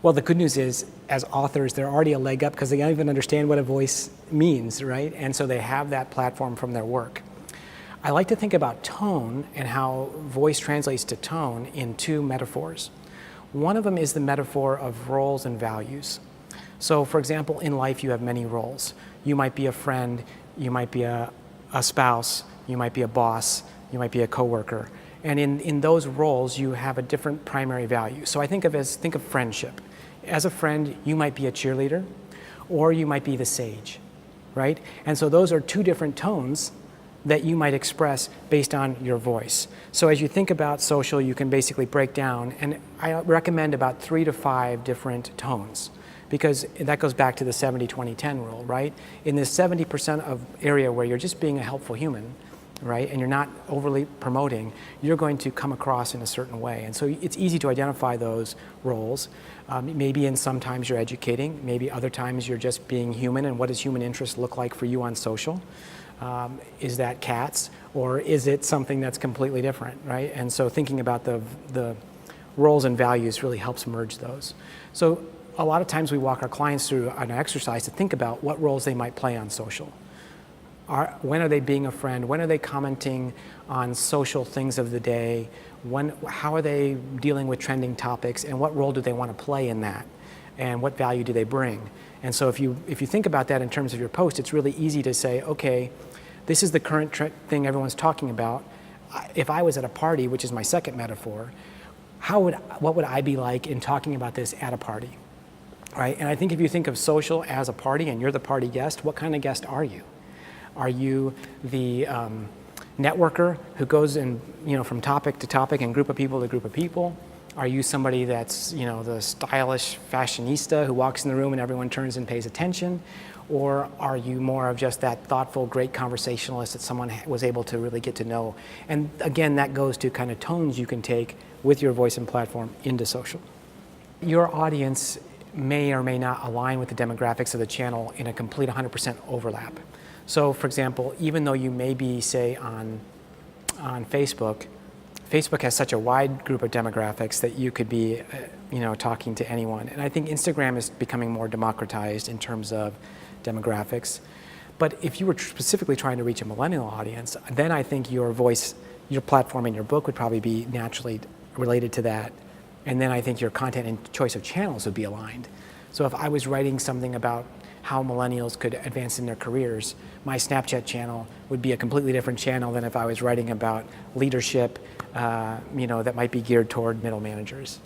Well, the good news is, as authors, they're already a leg up because they don't even understand what a voice means, right? And so they have that platform from their work. I like to think about tone and how voice translates to tone in two metaphors. One of them is the metaphor of roles and values. So, for example, in life you have many roles. You might be a friend, you might be a spouse, you might be a boss, you might be a coworker. And in those roles, you have a different primary value. So I think of friendship. As a friend, you might be a cheerleader, or you might be the sage, right? And so those are two different tones that you might express based on your voice. So as you think about social, you can basically break down, and I recommend about 3 to 5 different tones, because that goes back to the 70-20-10 rule, right? In this 70% of area where you're just being a helpful human, right, and you're not overly promoting, you're going to come across in a certain way. And so it's easy to identify those roles. Maybe sometimes you're educating, maybe other times you're just being human, and what does human interest look like for you on social? Is that cats, or is it something that's completely different, right? And so thinking about the roles and values really helps merge those. So a lot of times we walk our clients through an exercise to think about what roles they might play on social. When are they being a friend? When are they commenting on social things of the day? How are they dealing with trending topics? And what role do they want to play in that? And what value do they bring? And so if you think about that in terms of your post, it's really easy to say, okay, this is the current thing everyone's talking about. If I was at a party, which is my second metaphor, what would I be like in talking about this at a party? Right? And I think if you think of social as a party and you're the party guest, what kind of guest are you? Are you the networker who goes in, from topic to topic and group of people to group of people? Are you somebody that's, the stylish fashionista who walks in the room and everyone turns and pays attention? Or are you more of just that thoughtful, great conversationalist that someone was able to really get to know? And again, that goes to kind of tones you can take with your voice and platform into social. Your audience may or may not align with the demographics of the channel in a complete 100% overlap. So for example, even though you may be, say, on Facebook, Facebook has such a wide group of demographics that you could be, talking to anyone. And I think Instagram is becoming more democratized in terms of demographics. But if you were specifically trying to reach a millennial audience, then I think your voice, your platform, and your book would probably be naturally related to that. And then I think your content and choice of channels would be aligned. So if I was writing something about how millennials could advance in their careers, my Snapchat channel would be a completely different channel than if I was writing about leadership, that might be geared toward middle managers.